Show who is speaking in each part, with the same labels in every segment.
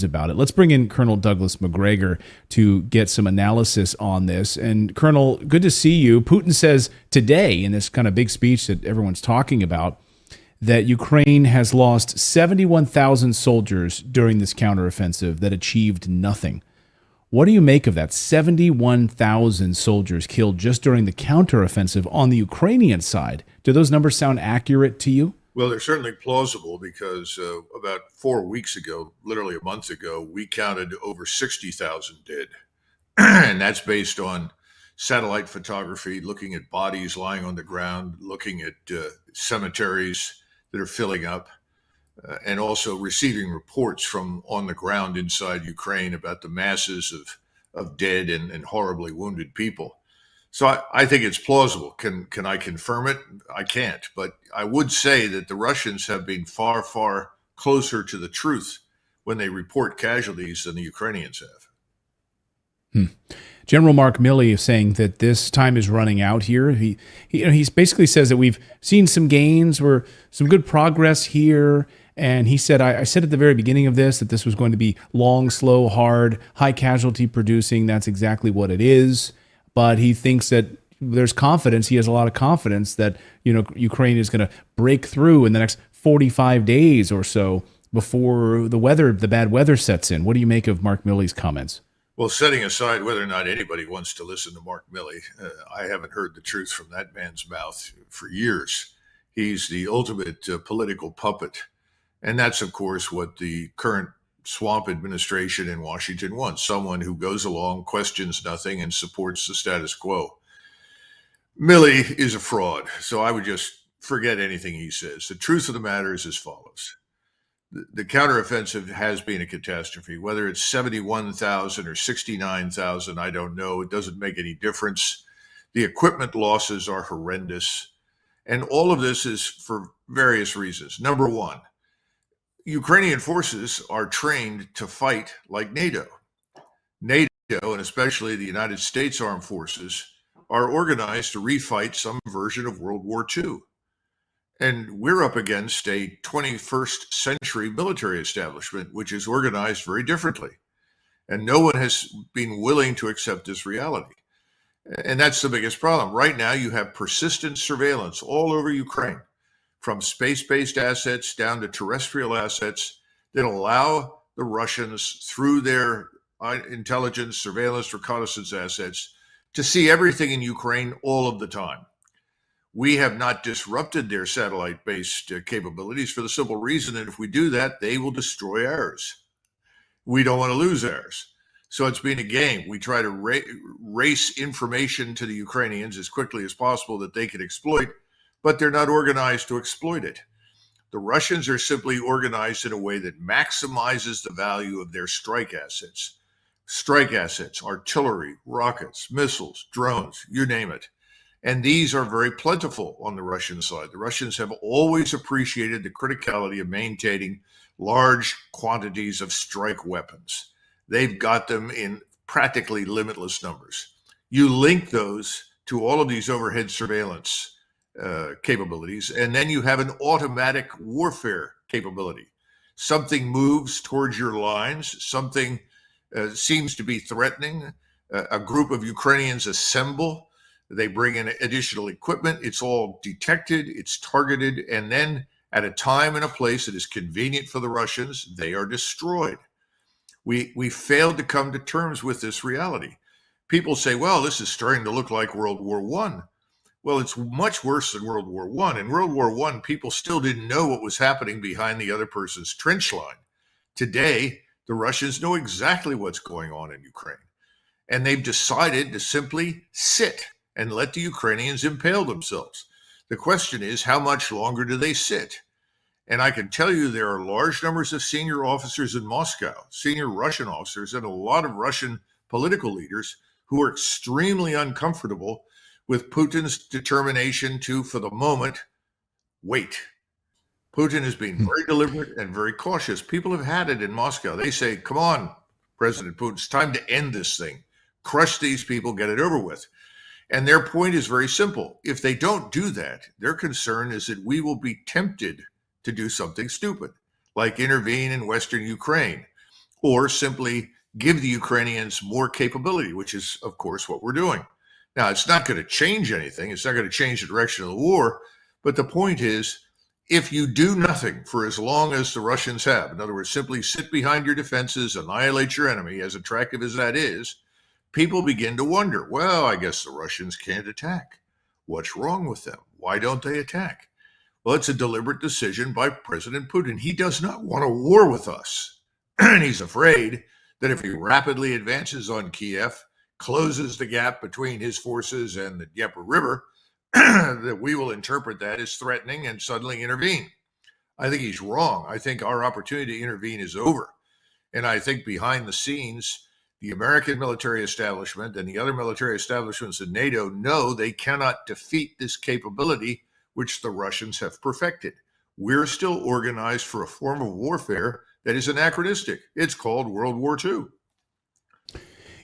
Speaker 1: about it. Let's bring in Colonel Douglas Macgregor to get some analysis on this. And Colonel, good to see you. Putin says today in this kind of big speech that everyone's talking about that Ukraine has lost 71,000 soldiers during this counteroffensive that achieved nothing. What do you make of that? 71,000 soldiers killed just during the counteroffensive on the Ukrainian side. Do those numbers sound accurate to you?
Speaker 2: Well, they're certainly plausible because about 4 weeks ago, literally a month ago, we counted over 60,000 dead. And that's based on satellite photography, looking at bodies lying on the ground, looking at cemeteries that are filling up, and also receiving reports from on the ground inside Ukraine about the masses of dead and horribly wounded people. So I think it's plausible. Can I confirm it? I can't. But I would say that the Russians have been far, far closer to the truth when they report casualties than the Ukrainians have.
Speaker 1: General Mark Milley is saying that this time is running out here. He basically says that we've seen some gains or some good progress here. And he said, I said at the very beginning of this that this was going to be long, slow, hard, high casualty producing. That's exactly what it is. But he thinks that there's confidence. He has a lot of confidence that, Ukraine is going to break through in the next 45 days or so before the bad weather sets in. What do you make of Mark Milley's comments?
Speaker 2: Well, setting aside whether or not anybody wants to listen to Mark Milley, I haven't heard the truth from that man's mouth for years. He's the ultimate political puppet. And that's, of course, what the current swamp administration in Washington wants, someone who goes along, questions nothing, and supports the status quo. Milley is a fraud, so I would just forget anything he says. The truth of the matter is as follows. The counteroffensive has been a catastrophe. Whether it's 71,000 or 69,000, I don't know. It doesn't make any difference. The equipment losses are horrendous. And all of this is for various reasons. Number one, Ukrainian forces are trained to fight like NATO. NATO, and especially the United States Armed Forces, are organized to refight some version of World War II. And we're up against a 21st century military establishment, which is organized very differently. And no one has been willing to accept this reality. And that's the biggest problem. Right now, you have persistent surveillance all over Ukraine, from space-based assets down to terrestrial assets that allow the Russians, through their intelligence, surveillance, reconnaissance assets, to see everything in Ukraine all of the time. We have not disrupted their satellite-based capabilities for the simple reason that if we do that, they will destroy ours. We don't want to lose ours. So it's been a game. We try to race information to the Ukrainians as quickly as possible that they can exploit, but they're not organized to exploit it. The Russians are simply organized in a way that maximizes the value of their strike assets. Strike assets, artillery, rockets, missiles, drones, you name it. And these are very plentiful on the Russian side. The Russians have always appreciated the criticality of maintaining large quantities of strike weapons. They've got them in practically limitless numbers. You link those to all of these overhead surveillance capabilities, and then you have an automatic warfare capability. Something moves towards your lines, something seems to be threatening. A group of Ukrainians assemble. They bring in additional equipment. It's all detected, it's targeted, and then at a time and a place that is convenient for the Russians, they are destroyed. We failed to come to terms with this reality. People say, well, this is starting to look like World War I. Well, it's much worse than World War I. In World War I, people still didn't know what was happening behind the other person's trench line. Today, the Russians know exactly what's going on in Ukraine. And they've decided to simply sit and let the Ukrainians impale themselves. The question is, how much longer do they sit? And I can tell you there are large numbers of senior officers in Moscow, senior Russian officers, and a lot of Russian political leaders who are extremely uncomfortable with Putin's determination to, for the moment, wait. Putin is being very deliberate and very cautious. People have had it in Moscow. They say, come on, President Putin, it's time to end this thing. Crush these people, get it over with. And their point is very simple. If they don't do that, their concern is that we will be tempted to do something stupid, like intervene in Western Ukraine, or simply give the Ukrainians more capability, which is, of course, what we're doing. Now, it's not going to change anything. It's not going to change the direction of the war. But the point is, if you do nothing for as long as the Russians have, in other words, simply sit behind your defenses, annihilate your enemy, as attractive as that is, people begin to wonder, well, I guess the Russians can't attack. What's wrong with them? Why don't they attack? Well, it's a deliberate decision by President Putin. He does not want a war with us. And he's afraid that if he rapidly advances on Kiev, closes the gap between his forces and the Dnieper River, that we will interpret that as threatening and suddenly intervene. I think he's wrong. I think our opportunity to intervene is over. And I think behind the scenes, the American military establishment and the other military establishments in NATO know they cannot defeat this capability which the Russians have perfected. We're still organized for a form of warfare that is anachronistic. It's called World War II.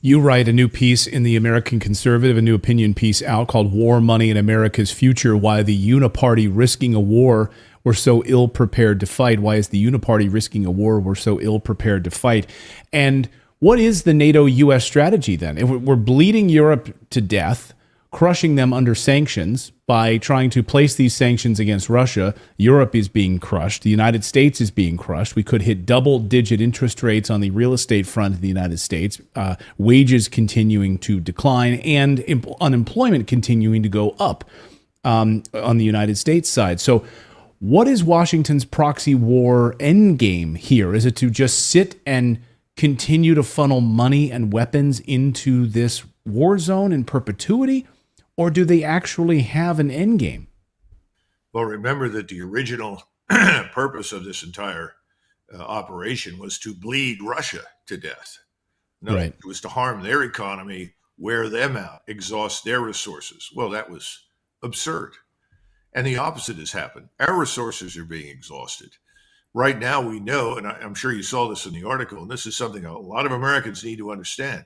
Speaker 1: You write a new piece in the American Conservative, a new opinion piece out called War, Money, and America's Future, Why the Uniparty Risking a War We're so ill-prepared to fight. Why is the Uniparty risking a war we're so ill-prepared to fight? And what is the NATO-U.S. strategy then? If we're bleeding Europe to death, crushing them under sanctions by trying to place these sanctions against Russia. Europe is being crushed. The United States is being crushed. We could hit double-digit interest rates on the real estate front of the United States, wages continuing to decline, and unemployment continuing to go up on the United States side. So what is Washington's proxy war endgame here? Is it to just sit and continue to funnel money and weapons into this war zone in perpetuity? Or do they actually have an end game?
Speaker 2: Well, remember that the original purpose of this entire operation was to bleed Russia to death. No, right. It was to harm their economy, wear them out, exhaust their resources. Well, that was absurd. And the opposite has happened. Our resources are being exhausted. Right now, we know, and I'm sure you saw this in the article, and this is something a lot of Americans need to understand,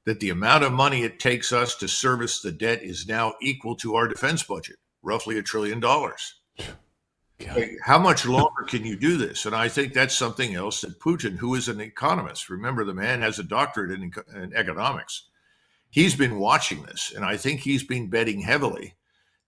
Speaker 2: that the amount of money it takes us to service the debt is now equal to our defense budget, roughly $1 trillion. How much longer can you do this? And I think that's something else that Putin, who is an economist, remember the man has a doctorate in economics, he's been watching this, and I think he's been betting heavily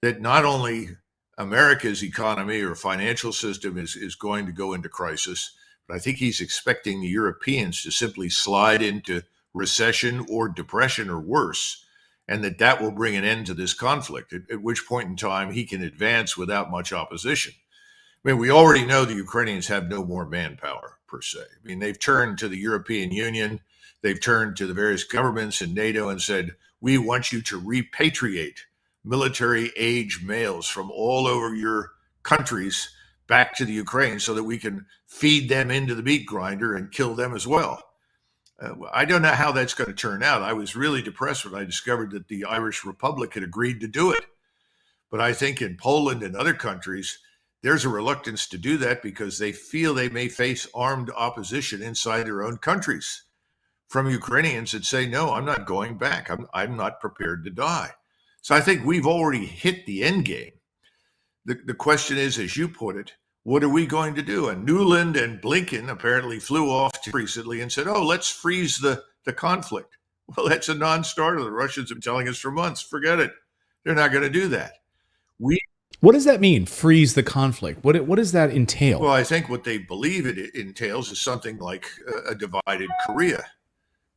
Speaker 2: that not only America's economy or financial system is going to go into crisis, but I think he's expecting the Europeans to simply slide into recession or depression or worse, and that will bring an end to this conflict, at which point in time he can advance without much opposition. I mean, we already know the Ukrainians have no more manpower, per se. I mean, they've turned to the European Union, they've turned to the various governments in NATO and said, we want you to repatriate military-age males from all over your countries back to the Ukraine so that we can feed them into the meat grinder and kill them as well. I don't know how that's going to turn out. I was really depressed when I discovered that the Irish Republic had agreed to do it. But I think in Poland and other countries, there's a reluctance to do that because they feel they may face armed opposition inside their own countries from Ukrainians that say, no, I'm not going back. I'm not prepared to die. So I think we've already hit the end game. The question is, as you put it, what are we going to do? And Nuland and Blinken apparently flew off recently and said, oh, let's freeze the conflict. Well, that's a non-starter. The Russians have been telling us for months, forget it. They're not going to do that.
Speaker 1: What does that mean, freeze the conflict? What does that entail?
Speaker 2: Well, I think what they believe it entails is something like a divided Korea,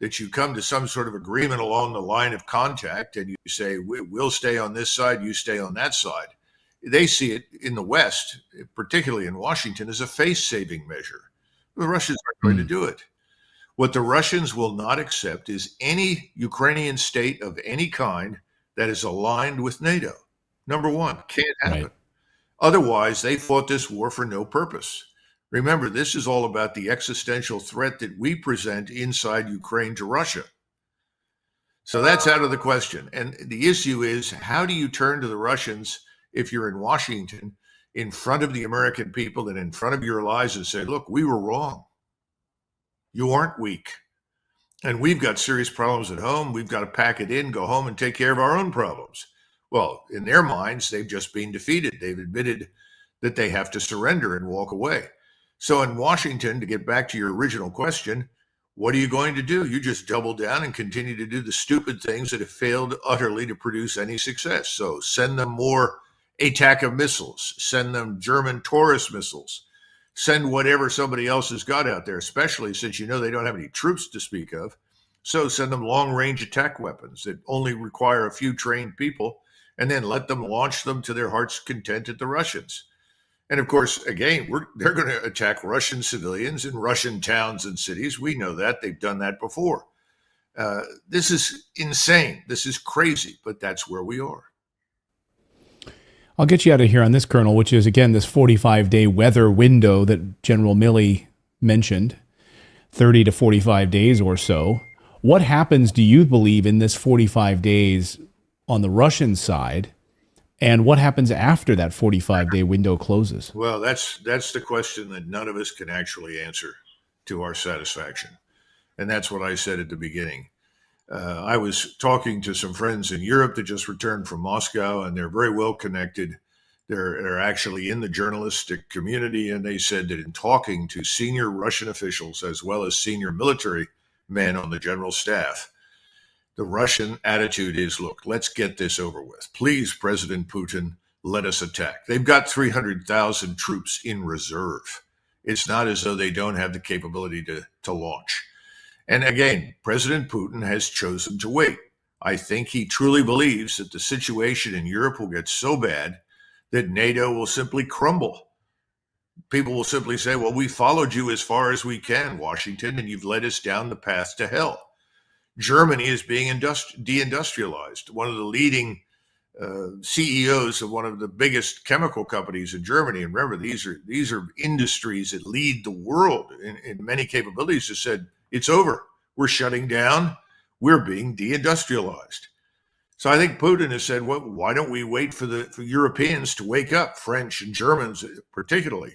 Speaker 2: that you come to some sort of agreement along the line of contact and you say, we'll stay on this side, you stay on that side. They see it in the West, particularly in Washington, as a face-saving measure. The Russians aren't going to do it. What the Russians will not accept is any Ukrainian state of any kind that is aligned with NATO. Number one, can't happen. Right. Otherwise, they fought this war for no purpose. Remember, this is all about the existential threat that we present inside Ukraine to Russia. So that's out of the question. And the issue is, how do you turn to the Russians if you're in Washington, in front of the American people and in front of your allies and say, look, we were wrong. You aren't weak. And we've got serious problems at home. We've got to pack it in, go home and take care of our own problems. Well, in their minds, they've just been defeated. They've admitted that they have to surrender and walk away. So in Washington, to get back to your original question, What are you going to do? You just double down and continue to do the stupid things that have failed utterly to produce any success. So send them more ATACMS missiles, send them German Taurus missiles, send whatever somebody else has got out there, especially since you know they don't have any troops to speak of. So send them long-range attack weapons that only require a few trained people, and then let them launch them to their heart's content at the Russians. And of course, again, they're going to attack Russian civilians in Russian towns and cities. We know that. They've done that before. This is insane. This is crazy, but that's where we are.
Speaker 1: I'll get you out of here on this, Colonel, which is, again, this 45-day weather window that General Milley mentioned, 30 to 45 days or so. What happens, do you believe, in this 45 days on the Russian side? And what happens after that 45-day window closes?
Speaker 2: Well, that's the question that none of us can actually answer to our satisfaction. And that's what I said at the beginning. I was talking to some friends in Europe that just returned from Moscow, and they're very well connected. They're actually in the journalistic community, and they said that in talking to senior Russian officials as well as senior military men on the general staff, the Russian attitude is, look, let's get this over with. Please, President Putin, let us attack. They've got 300,000 troops in reserve. It's not as though they don't have the capability to launch. And again, President Putin has chosen to wait. I think he truly believes that the situation in Europe will get so bad that NATO will simply crumble. People will simply say, well, we followed you as far as we can, Washington, and you've led us down the path to hell. Germany is being deindustrialized. One of the leading CEOs of one of the biggest chemical companies in Germany, and remember, these are industries that lead the world in many capabilities, has said, it's over. We're shutting down. We're being deindustrialized. So I think Putin has said, well, why don't we wait for Europeans to wake up, French and Germans particularly?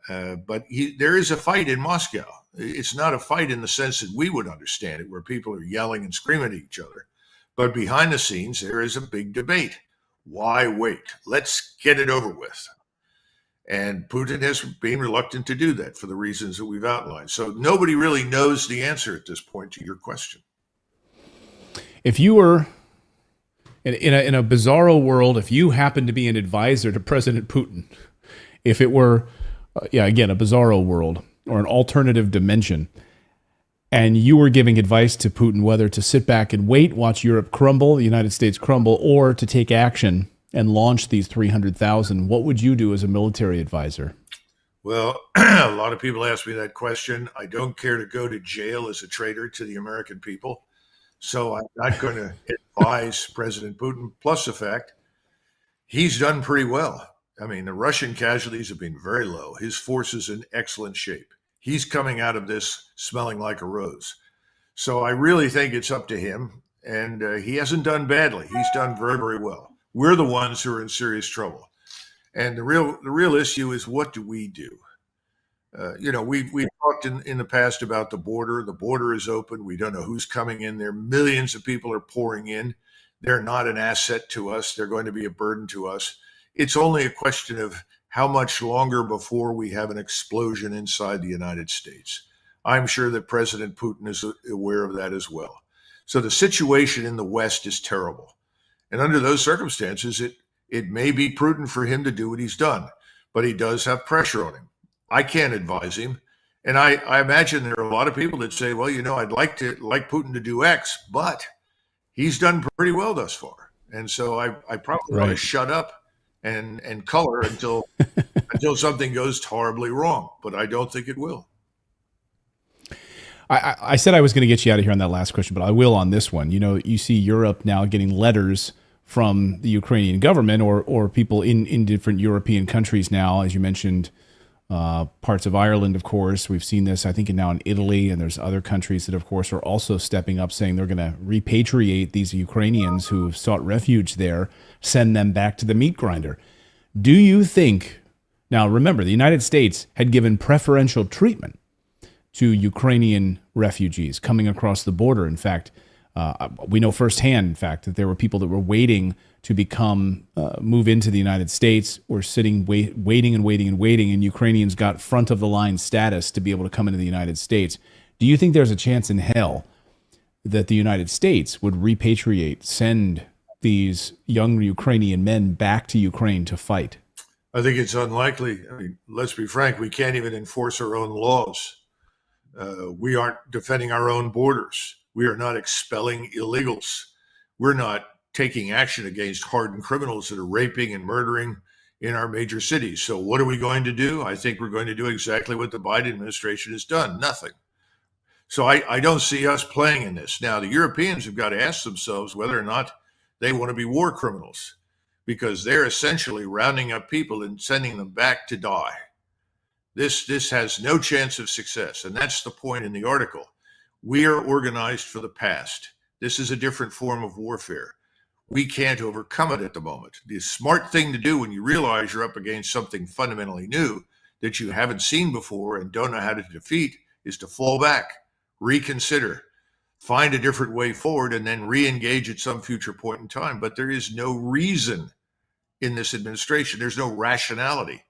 Speaker 2: But there is a fight in Moscow. It's not a fight in the sense that we would understand it, where people are yelling and screaming at each other. But behind the scenes, there is a big debate. Why wait? Let's get it over with. And Putin has been reluctant to do that for the reasons that we've outlined. So nobody really knows the answer at this point to your question.
Speaker 1: If you were in a bizarro world, if you happened to be an advisor to President Putin, if it were, again, a bizarro world or an alternative dimension, and you were giving advice to Putin whether to sit back and wait, watch Europe crumble, the United States crumble, or to take action and launch these 300,000, what would you do as a military advisor?
Speaker 2: Well, a lot of people ask me that question. I don't care to go to jail as a traitor to the American people. So I'm not going to advise President Putin, plus the fact he's done pretty well. I mean, the Russian casualties have been very low. His force is in excellent shape. He's coming out of this smelling like a rose. So I really think it's up to him. And he hasn't done badly. He's done very, very well. We're the ones who are in serious trouble. And the real issue is, what do we do? We've talked in the past about the border. The border is open. We don't know who's coming in there. Millions of people are pouring in. They're not an asset to us. They're going to be a burden to us. It's only a question of how much longer before we have an explosion inside the United States. I'm sure that President Putin is aware of that as well. So the situation in the West is terrible. And under those circumstances, it may be prudent for him to do what he's done, but he does have pressure on him. I can't advise him. And I imagine there are a lot of people that say, well, I'd like Putin to do X, but he's done pretty well thus far. And so I probably want to shut up and color until something goes horribly wrong, but I don't think it will.
Speaker 1: I said I was going to get you out of here on that last question, but I will on this one. You see Europe now getting letters from the Ukrainian government or people in different European countries now, as you mentioned, parts of Ireland, of course. We've seen this, I think, now in Italy, and there's other countries that, of course, are also stepping up, saying they're going to repatriate these Ukrainians who have sought refuge there, send them back to the meat grinder. Do you think, now remember, the United States had given preferential treatment to Ukrainian refugees coming across the border. In fact, we know firsthand, in fact, that there were people that were waiting to move into the United States, or sitting, waiting, and Ukrainians got front of the line status to be able to come into the United States. Do you think there's a chance in hell that the United States would repatriate, send these young Ukrainian men back to Ukraine to fight?
Speaker 2: I think it's unlikely. I mean, let's be frank, we can't even enforce our own laws. We aren't defending our own borders. We are not expelling illegals. We're not taking action against hardened criminals that are raping and murdering in our major cities. So what are we going to do? I think we're going to do exactly what the Biden administration has done, nothing. So I don't see us playing in this. Now, the Europeans have got to ask themselves whether or not they want to be war criminals, because they're essentially rounding up people and sending them back to die. This has no chance of success, and that's the point in the article. We are organized for the past. This is a different form of warfare. We can't overcome it at the moment. The smart thing to do when you realize you're up against something fundamentally new that you haven't seen before and don't know how to defeat is to fall back, reconsider, find a different way forward, and then re-engage at some future point in time. But there is no reason in this administration. There's no rationality.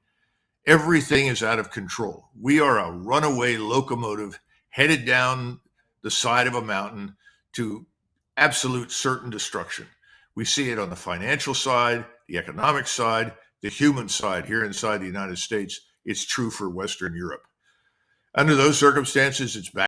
Speaker 2: Everything is out of control. We are a runaway locomotive headed down the side of a mountain to absolute certain destruction. We see it on the financial side, the economic side, the human side here inside the United States. It's true for Western Europe. Under those circumstances, it's back